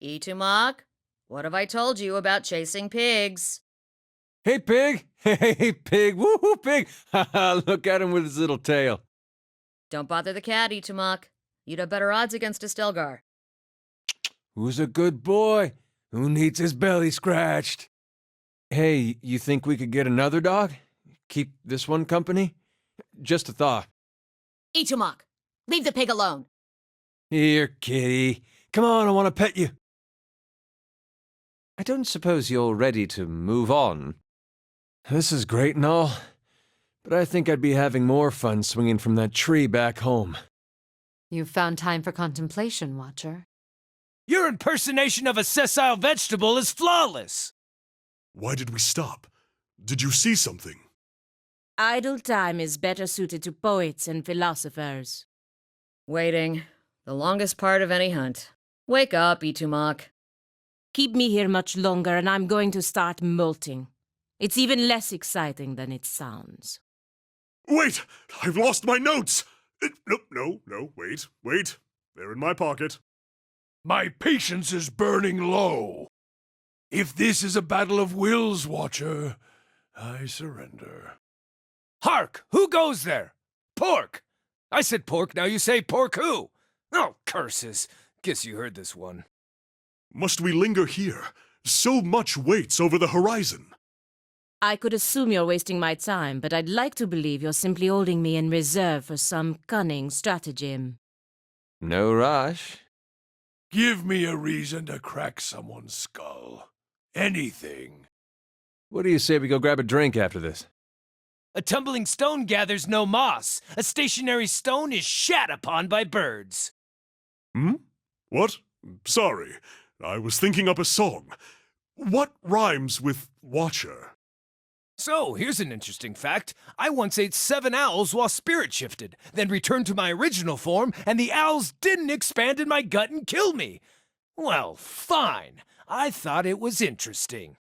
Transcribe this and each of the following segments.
Itumak, what have I told you about chasing pigs? Hey, pig! Hey, pig! Woohoo, pig! Look at him with his little tail. Don't bother the cat, Itumak. You'd have better odds against a Stelgar. Who's a good boy? Who needs his belly scratched? Hey, you think we could get another dog? Keep this one company? Just a thought. Itumak, leave the pig alone. Here, kitty. Come on, I want to pet you. I don't suppose you're ready to move on. This is great and all, but I think I'd be having more fun swinging from that tree back home. You've found time for contemplation, Watcher. Your impersonation of a sessile vegetable is flawless! Why did we stop? Did you see something? Idle time is better suited to poets and philosophers. Waiting. The longest part of any hunt. Wake up, Itumak. Keep me here much longer and I'm going to start molting. It's even less exciting than it sounds. Wait! I've lost my notes! No, wait. They're in my pocket. My patience is burning low. If this is a battle of wills, Watcher, I surrender. Hark! Who goes there? Pork! I said pork, now you say pork who? Oh, curses. Guess you heard this one. Must we linger here? So much waits over the horizon. I could assume you're wasting my time, but I'd like to believe you're simply holding me in reserve for some cunning stratagem. No rush. Give me a reason to crack someone's skull. Anything. What do you say we go grab a drink after this? A tumbling stone gathers no moss. A stationary stone is shat upon by birds. What? Sorry, I was thinking up a song. What rhymes with Watcher? So, here's an interesting fact. I once ate 7 owls while spirit shifted, then returned to my original form, and the owls didn't expand in my gut and kill me. Well, fine. I thought it was interesting.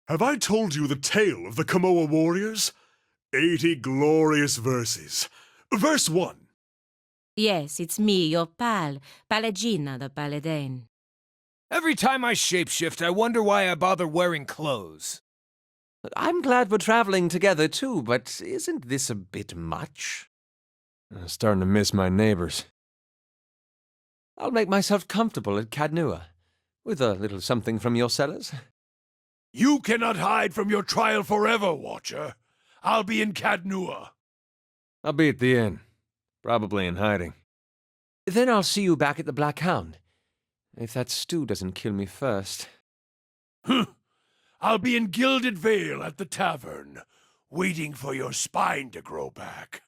Have I told you the tale of the Kamoa warriors? 80 glorious verses. Verse 1. Yes, it's me, your pal, Palagina the Paladin. Every time I shapeshift, I wonder why I bother wearing clothes. I'm glad we're traveling together, too, but isn't this a bit much? I'm starting to miss my neighbors. I'll make myself comfortable at Cadnua, with a little something from your cellars. You cannot hide from your trial forever, Watcher. I'll be in Cadnua. I'll be at the inn, probably in hiding. Then I'll see you back at the Black Hound, if that stew doesn't kill me first. I'll be in Gilded Vale at the tavern, waiting for your spine to grow back.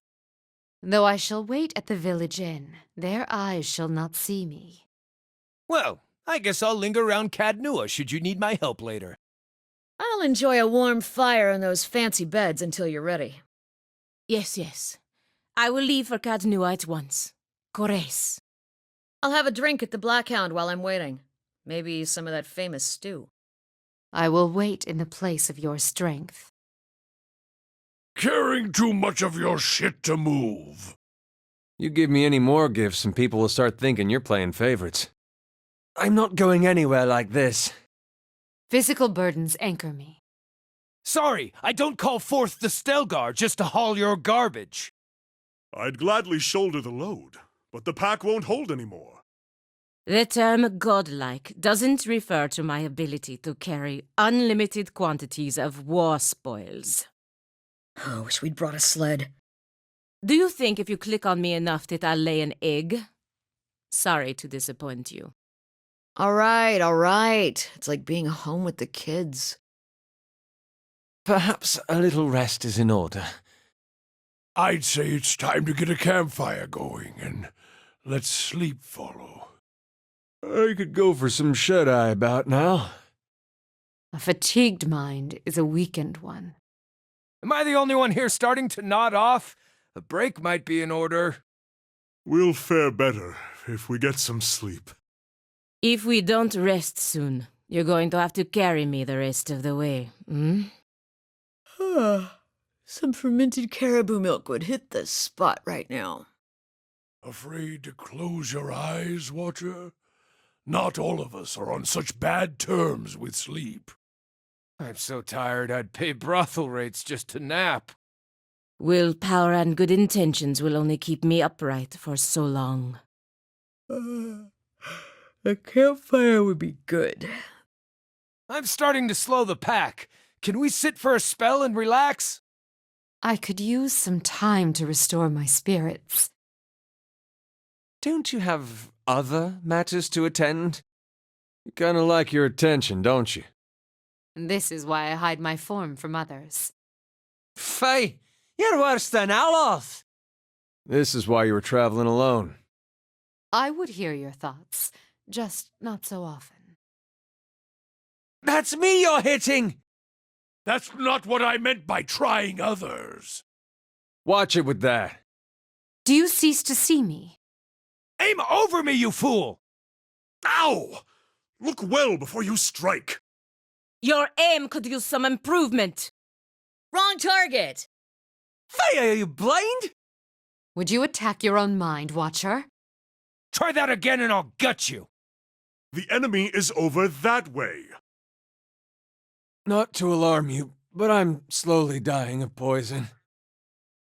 Though I shall wait at the village inn, their eyes shall not see me. Well, I guess I'll linger around Cadnua should you need my help later. I'll enjoy a warm fire in those fancy beds until you're ready. Yes. I will leave for Cadnua at once. Corres. I'll have a drink at the Black Hound while I'm waiting. Maybe some of that famous stew. I will wait in the place of your strength. Carrying too much of your shit to move. You give me any more gifts and people will start thinking you're playing favorites. I'm not going anywhere like this. Physical burdens anchor me. Sorry, I don't call forth the Stelgar just to haul your garbage. I'd gladly shoulder the load, but the pack won't hold anymore. The term godlike doesn't refer to my ability to carry unlimited quantities of war spoils. Oh, wish we'd brought a sled. Do you think if you click on me enough that I'll lay an egg? Sorry to disappoint you. All right. It's like being home with the kids. Perhaps a little rest is in order. I'd say it's time to get a campfire going and let sleep follow. I could go for some shut-eye about now. A fatigued mind is a weakened one. Am I the only one here starting to nod off? A break might be in order. We'll fare better if we get some sleep. If we don't rest soon, you're going to have to carry me the rest of the way, Some fermented caribou milk would hit the spot right now. Afraid to close your eyes, Watcher? Not all of us are on such bad terms with sleep. I'm so tired I'd pay brothel rates just to nap. Willpower and good intentions will only keep me upright for so long. A campfire would be good. I'm starting to slow the pack. Can we sit for a spell and relax? I could use some time to restore my spirits. Don't you have other matters to attend? You kinda like your attention, don't you? This is why I hide my form from others. Faye, you're worse than Aloth! This is why you were traveling alone. I would hear your thoughts, just not so often. That's me you're hitting! That's not what I meant by trying others. Watch it with that. Do you cease to see me? Aim over me, you fool! Ow! Look well before you strike. Your aim could use some improvement. Wrong target! Faye, are you blind? Would you attack your own mind, Watcher? Try that again and I'll gut you. The enemy is over that way. Not to alarm you, but I'm slowly dying of poison.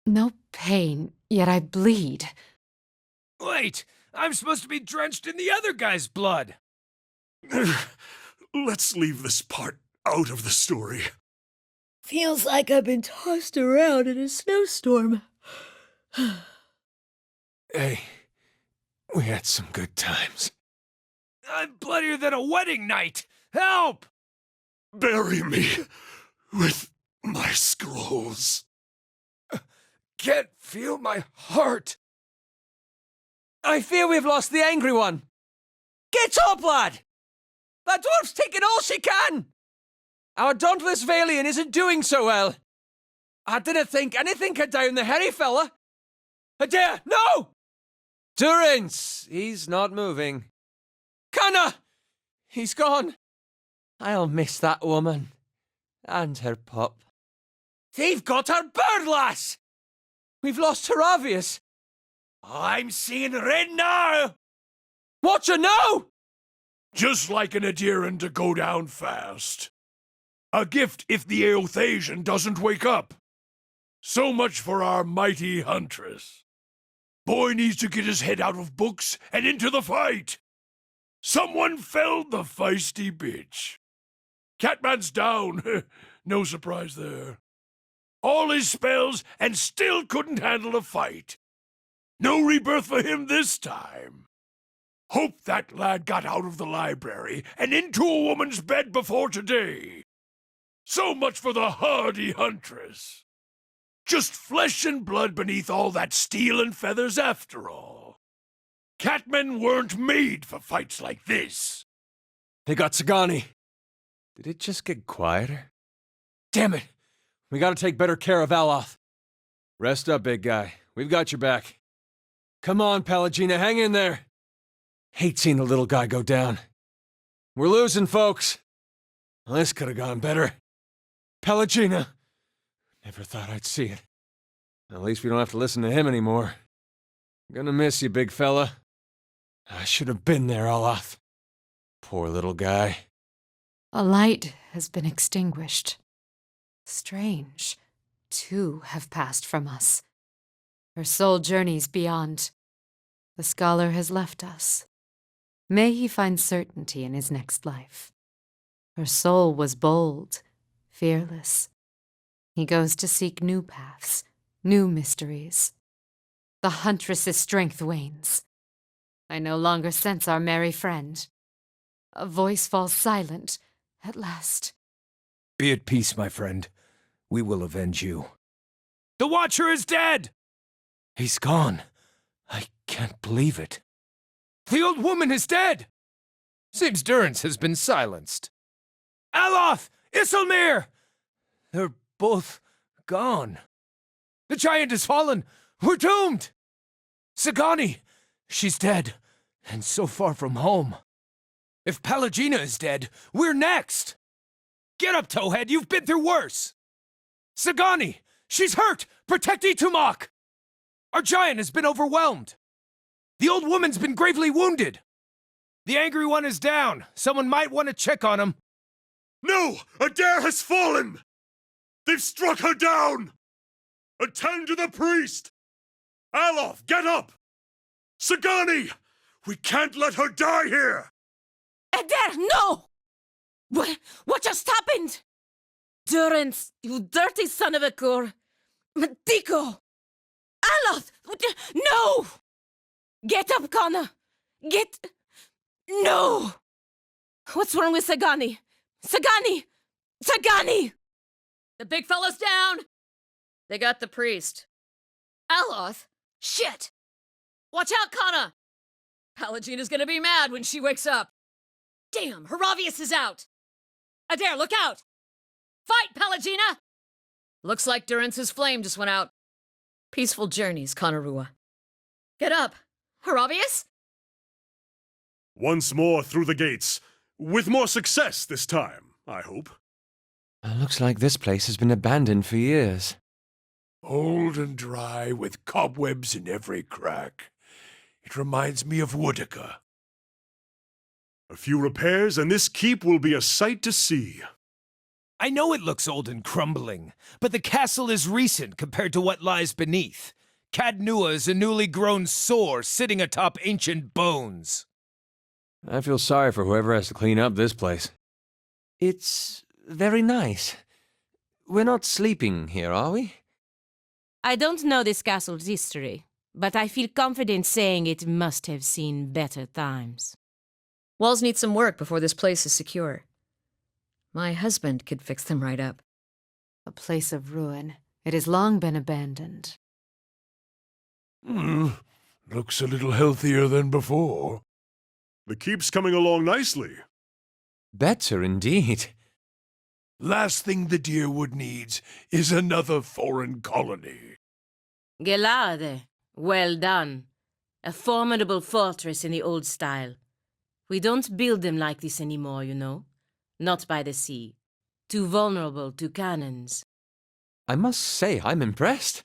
No pain, yet I bleed. Wait, I'm supposed to be drenched in the other guy's blood. Let's leave this part out of the story. Feels like I've been tossed around in a snowstorm. Hey, we had some good times. I'm bloodier than a wedding night! Help! Bury me with my scrolls. Can't feel my heart. I fear we've lost the angry one. Get up, lad! That dwarf's taking all she can! Our dauntless Valian isn't doing so well. I didn't think anything could down the hairy fella. Adair, no! Durance, he's not moving. Canna! He's gone. I'll miss that woman. And her pup. They've got our bird, lass! We've lost her obvious. I'm seeing red now! Watch her now! Just like an Adiran to go down fast. A gift if the Eothasian doesn't wake up. So much for our mighty huntress. Boy needs to get his head out of books and into the fight. Someone felled the feisty bitch. Catman's down. No surprise there. All his spells and still couldn't handle a fight. No rebirth for him this time. Hope that lad got out of the library and into a woman's bed before today. So much for the hardy huntress. Just flesh and blood beneath all that steel and feathers after all. Catmen weren't made for fights like this. They got Sagani. Did it just get quieter? Damn it! We gotta take better care of Aloth. Rest up, big guy. We've got your back. Come on, Pelagina, hang in there. Hate seeing the little guy go down. We're losing, folks. Well, this could have gone better. Pelagina. Never thought I'd see it. At least we don't have to listen to him anymore. I'm gonna miss you, big fella. I should have been there, Aloth. Poor little guy. A light has been extinguished. Strange. 2 have passed from us. Her soul journeys beyond. The scholar has left us. May he find certainty in his next life. Her soul was bold, fearless. He goes to seek new paths, new mysteries. The huntress's strength wanes. I no longer sense our merry friend. A voice falls silent, at last. Be at peace, my friend. We will avenge you. The Watcher is dead! He's gone. I can't believe it. The old woman is dead! Seems Durance has been silenced. Aloth! Isilmir! They're both gone. The giant has fallen. We're doomed! Sagani! She's dead, and so far from home. If Pelagina is dead, we're next! Get up, Towhead, you've been through worse! Sagani! She's hurt! Protect Itumak! Our giant has been overwhelmed! The old woman's been gravely wounded! The angry one is down. Someone might want to check on him. No! Adair has fallen! They've struck her down! Attend to the priest! Aloth, get up! Sagani! We can't let her die here! Adair, no! What just happened? Durance, you dirty son of a core. Tico! Aloth! No! Get up, Connor! No! What's wrong with Sagani? Sagani! Sagani! The big fella's down! They got the priest. Aloth? Shit! Watch out, Kana! Palagina's gonna be mad when she wakes up. Damn, Heravius is out! Adair, look out! Fight, Palagina! Looks like Durance's flame just went out. Peaceful journeys, Conarua. Get up! Heravius? Once more through the gates. With more success this time, I hope. Looks like this place has been abandoned for years. Old and dry, with cobwebs in every crack. It reminds me of Woodica. A few repairs and this keep will be a sight to see. I know it looks old and crumbling, but the castle is recent compared to what lies beneath. Cadnua is a newly grown sore sitting atop ancient bones. I feel sorry for whoever has to clean up this place. It's very nice. We're not sleeping here, are we? I don't know this castle's history, but I feel confident saying it must have seen better times. Walls need some work before this place is secure. My husband could fix them right up. A place of ruin. It has long been abandoned. Looks a little healthier than before. The keep's coming along nicely. Better indeed. Last thing the Deerwood needs is another foreign colony. Gelade, well done. A formidable fortress in the old style. We don't build them like this anymore, you know. Not by the sea. Too vulnerable to cannons. I must say, I'm impressed.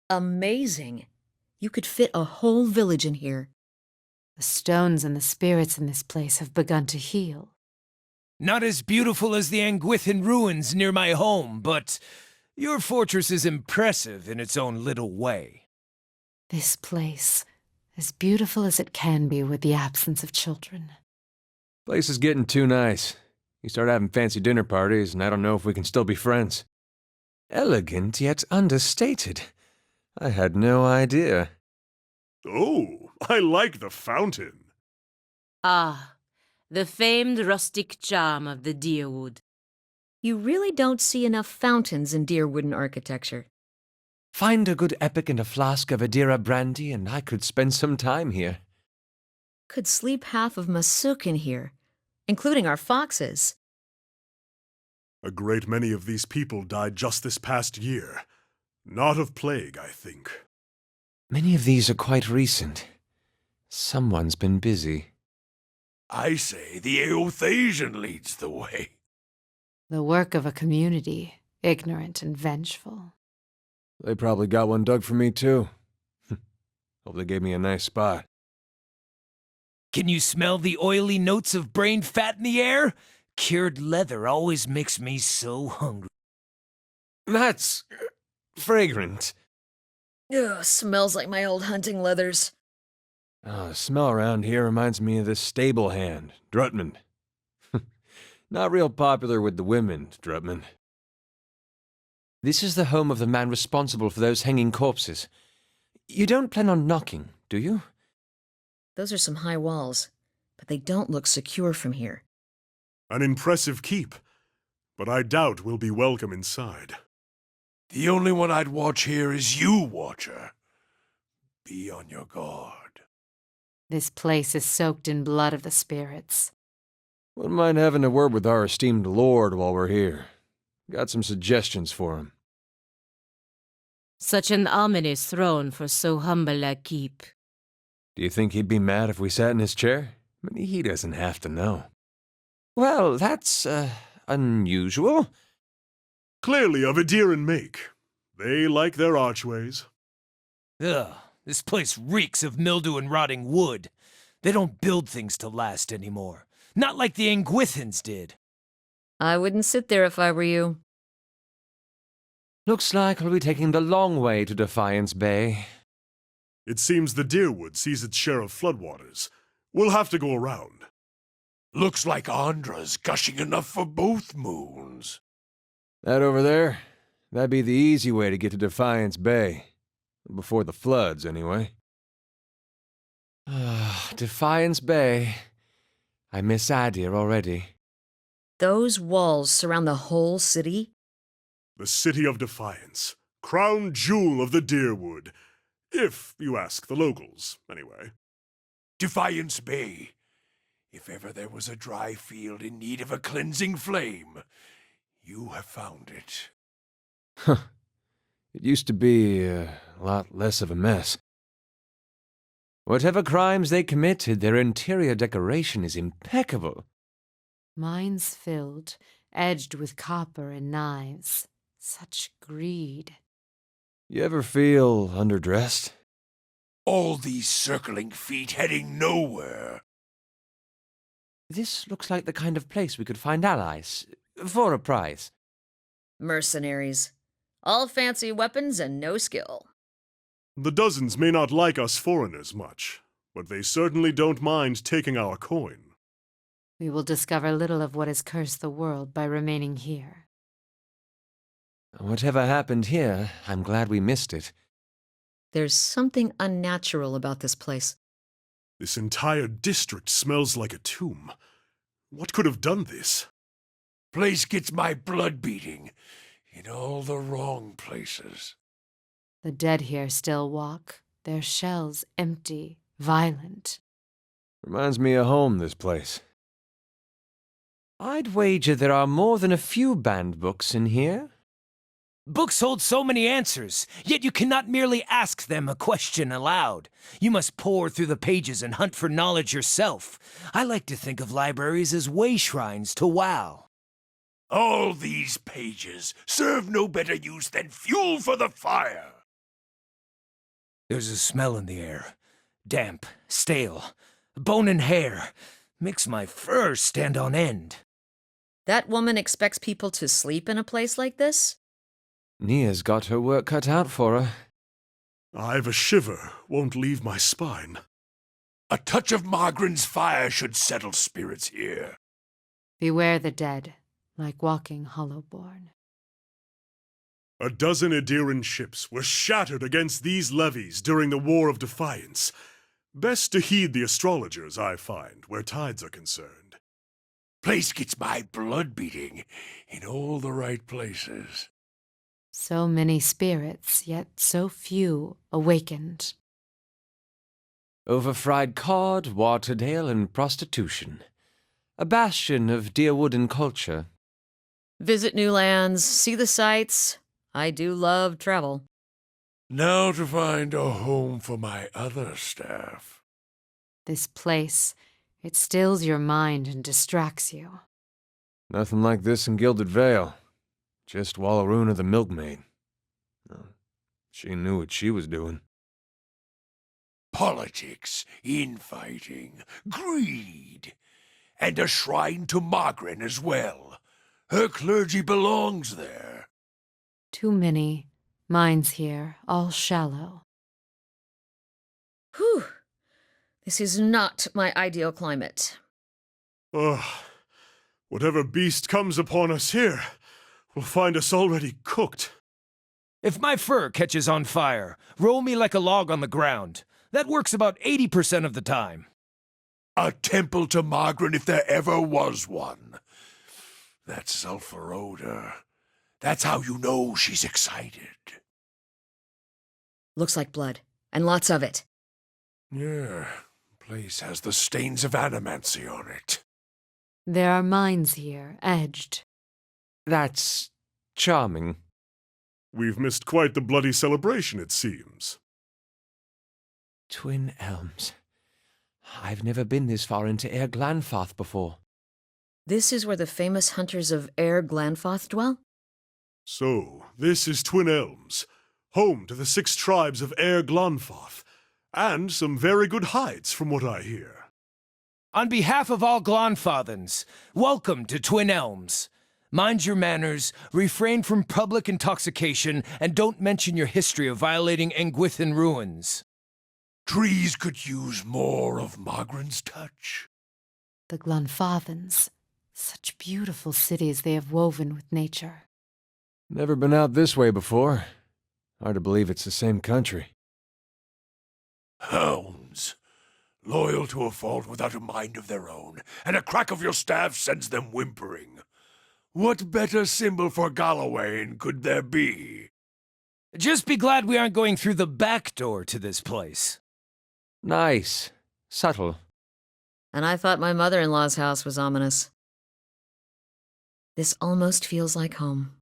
Amazing. You could fit a whole village in here. The stones and the spirits in this place have begun to heal. Not as beautiful as the Anguithan ruins near my home, but your fortress is impressive in its own little way. This place, as beautiful as it can be with the absence of children. Place is getting too nice. You start having fancy dinner parties, and I don't know if we can still be friends. Elegant, yet understated. I had no idea. Oh, I like the fountain. Ah, the famed rustic charm of the Deerwood. You really don't see enough fountains in Deerwooden architecture. Find a good epic and a flask of Adira brandy, and I could spend some time here. Could sleep half of Masuk in here, including our foxes. A great many of these people died just this past year. Not of plague, I think. Many of these are quite recent. Someone's been busy. I say the Eothasian leads the way. The work of a community, ignorant and vengeful. They probably got one dug for me, too. Hope they gave me a nice spot. Can you smell the oily notes of brain fat in the air? Cured leather always makes me so hungry. That's fragrant. Ugh, smells like my old hunting leathers. The smell around here reminds me of this stable hand, Drutman. Not real popular with the women, Drutman. This is the home of the man responsible for those hanging corpses. You don't plan on knocking, do you? Those are some high walls, but they don't look secure from here. An impressive keep, but I doubt we'll be welcome inside. The only one I'd watch here is you, Watcher. Be on your guard. This place is soaked in blood of the spirits. Wouldn't mind having a word with our esteemed lord while we're here. Got some suggestions for him. Such an ominous throne for so humble a keep. Do you think he'd be mad if we sat in his chair? I mean, he doesn't have to know. Well, that's, unusual. Clearly of Adiran make. They like their archways. Ugh, this place reeks of mildew and rotting wood. They don't build things to last anymore. Not like the Angwithans did. I wouldn't sit there if I were you. Looks like we'll be taking the long way to Defiance Bay. It seems the Deerwood sees its share of floodwaters. We'll have to go around. Looks like Andra's gushing enough for both moons. That over there? That'd be the easy way to get to Defiance Bay. Before the floods, anyway. Defiance Bay. I miss Adir already. Those walls surround the whole city? The City of Defiance. Crown jewel of the Deerwood. If you ask the locals, anyway. Defiance Bay. If ever there was a dry field in need of a cleansing flame, you have found it. Huh. It used to be a lot less of a mess. Whatever crimes they committed, their interior decoration is impeccable. Mines filled, edged with copper and knives. Such greed. You ever feel underdressed? All these circling feet heading nowhere. This looks like the kind of place we could find allies. For a price. Mercenaries. All fancy weapons and no skill. The dozens may not like us foreigners much, but they certainly don't mind taking our coin. We will discover little of what has cursed the world by remaining here. Whatever happened here, I'm glad we missed it. There's something unnatural about this place. This entire district smells like a tomb. What could have done this? Place gets my blood beating in all the wrong places. The dead here still walk, their shells empty, violent. Reminds me of home, this place. I'd wager there are more than a few banned books in here. Books hold so many answers, yet you cannot merely ask them a question aloud. You must pore through the pages and hunt for knowledge yourself. I like to think of libraries as way shrines to WoW. All these pages serve no better use than fuel for the fire. There's a smell in the air. Damp, stale, bone and hair. Makes my fur stand on end. That woman expects people to sleep in a place like this? Nia's got her work cut out for her. I've a shiver, won't leave my spine. A touch of Margren's fire should settle spirits here. Beware the dead, like walking hollowborn. A dozen Ediran ships were shattered against these levees during the War of Defiance. Best to heed the astrologers, I find, where tides are concerned. Place gets my blood beating in all the right places. So many spirits, yet so few awakened. Overfried cod, waterdale, and prostitution. A bastion of Deerwooden culture. Visit new lands, see the sights. I do love travel. Now to find a home for my other staff. This place, it stills your mind and distracts you. Nothing like this in Gilded Vale. Just Wallaruna of the Milkmaid. Oh, she knew what she was doing. Politics, infighting, greed, and a shrine to Margren as well. Her clergy belongs there. Too many. Minds here, all shallow. Whew. This is not my ideal climate. Ugh. Whatever beast comes upon us here will find us already cooked. If my fur catches on fire, roll me like a log on the ground. That works about 80% of the time. A temple to Margren if there ever was one. That sulfur odor. That's how you know she's excited. Looks like blood, and lots of it. Yeah, place has the stains of Animancy on it. There are mines here, edged. That's charming. We've missed quite the bloody celebration, it seems. Twin Elms. I've never been this far into Air Glanfath before. This is where the famous hunters of Air Glanfath dwell? So, this is Twin Elms, home to the 6 tribes of Air Glanfath, and some very good hides from what I hear. On behalf of all Glonfathans, welcome to Twin Elms. Mind your manners, refrain from public intoxication, and don't mention your history of violating Engwithan ruins. Trees could use more of Margaret's touch. The Glonfathans, such beautiful cities they have woven with nature. Never been out this way before. Hard to believe it's the same country. Hounds. Loyal to a fault without a mind of their own, and a crack of your staff sends them whimpering. What better symbol for Gallowayne could there be? Just be glad we aren't going through the back door to this place. Nice. Subtle. And I thought my mother-in-law's house was ominous. This almost feels like home.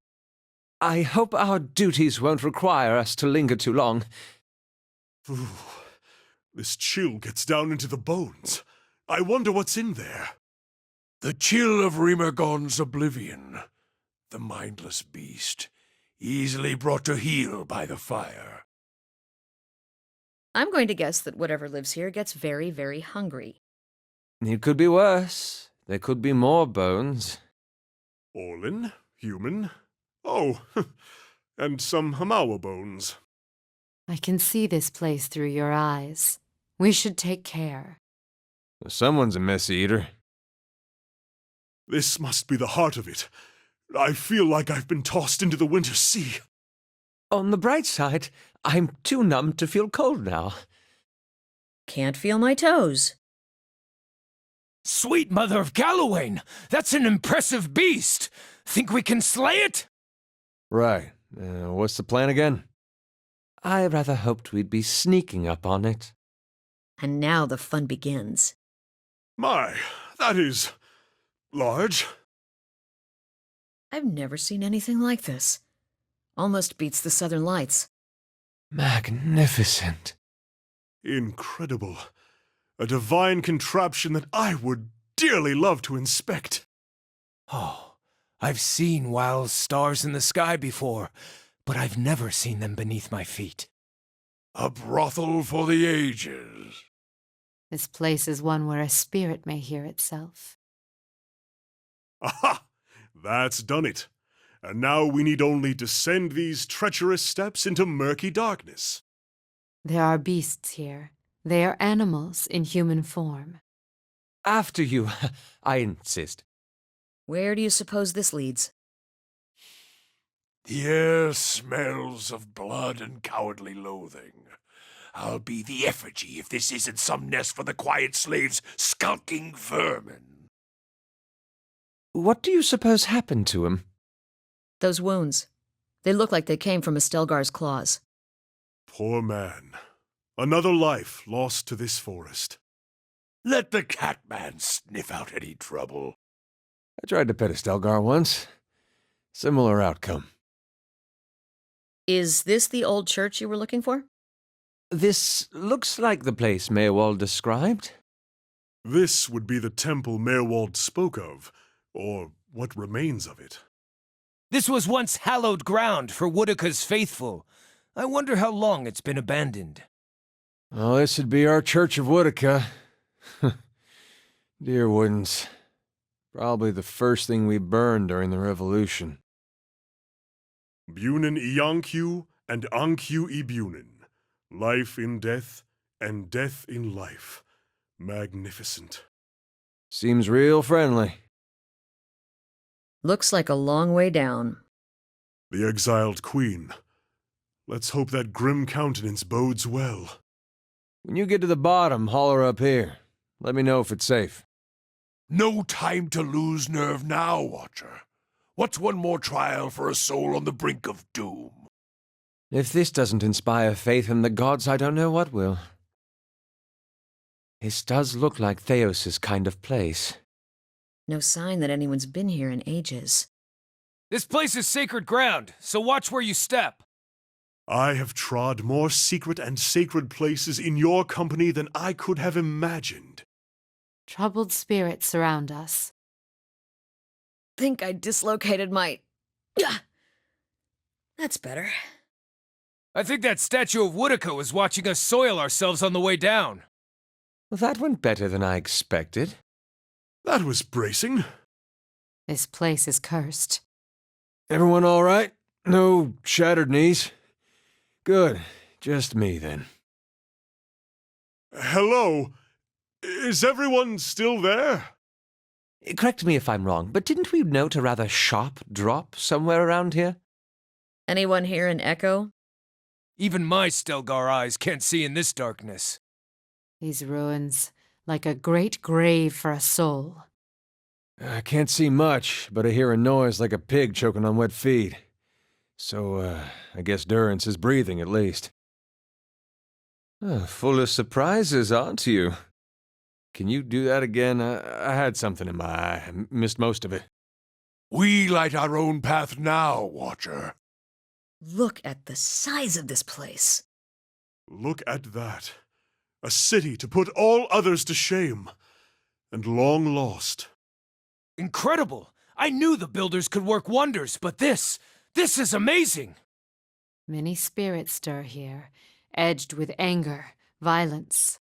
I hope our duties won't require us to linger too long. Ooh, this chill gets down into the bones. I wonder what's in there. The chill of Rimergon's oblivion. The mindless beast, easily brought to heel by the fire. I'm going to guess that whatever lives here gets very, very hungry. It could be worse. There could be more bones. Orlin? Human? Oh, and some Hamawa bones. I can see this place through your eyes. We should take care. Someone's a mess eater. This must be the heart of it. I feel like I've been tossed into the winter sea. On the bright side, I'm too numb to feel cold now. Can't feel my toes. Sweet mother of Gallowayne! That's an impressive beast! Think we can slay it? Right. What's the plan again? I rather hoped we'd be sneaking up on it. And now the fun begins. My, that is large. I've never seen anything like this. Almost beats the Southern Lights. Magnificent. Incredible. A divine contraption that I would dearly love to inspect. Oh, I've seen wild stars in the sky before, but I've never seen them beneath my feet. A brothel for the ages. This place is one where a spirit may hear itself. Aha! That's done it. And now we need only descend these treacherous steps into murky darkness. There are beasts here. They are animals in human form. After you, I insist. Where do you suppose this leads? The air smells of blood and cowardly loathing. I'll be the effigy if this isn't some nest for the quiet slave's skulking vermin. What do you suppose happened to him? Those wounds. They look like they came from Estelgar's claws. Poor man. Another life lost to this forest. Let the Catman sniff out any trouble. I tried to pet a Stelgar once. Similar outcome. Is this the old church you were looking for? This looks like the place Maywald described. This would be the temple Merwald spoke of, or what remains of it. This was once hallowed ground for Woodika's faithful. I wonder how long it's been abandoned. Oh, this would be our Church of Woodika. Dear Woodens. Probably the first thing we burned during the Revolution. Bunin Iankyu and Ankyu Ibunin. Life in death, and death in life. Magnificent. Seems real friendly. Looks like a long way down. The exiled queen. Let's hope that grim countenance bodes well. When you get to the bottom, holler up here. Let me know if it's safe. No time to lose nerve now, Watcher. What's one more trial for a soul on the brink of doom? If this doesn't inspire faith in the gods, I don't know what will. This does look like Theos' kind of place. No sign that anyone's been here in ages. This place is sacred ground, so watch where you step. I have trod more secret and sacred places in your company than I could have imagined. Troubled spirits surround us. Think I dislocated my... That's better. I think that statue of Woodika was watching us soil ourselves on the way down. Well, that went better than I expected. That was bracing. This place is cursed. Everyone all right? No shattered knees? Good. Just me, then. Hello? Is everyone still there? Correct me if I'm wrong, but didn't we note a rather sharp drop somewhere around here? Anyone here in Echo? Even my Stelgar eyes can't see in this darkness. These ruins, like a great grave for a soul. I can't see much, but I hear a noise like a pig choking on wet feed. So, I guess Durrance is breathing at least. Full of surprises, aren't you? Can you do that again? I had something in my eye. I missed most of it. We light our own path now, Watcher. Look at the size of this place. Look at that. A city to put all others to shame. And long lost. Incredible! I knew the builders could work wonders, but this is amazing! Many spirits stir here, edged with anger, violence.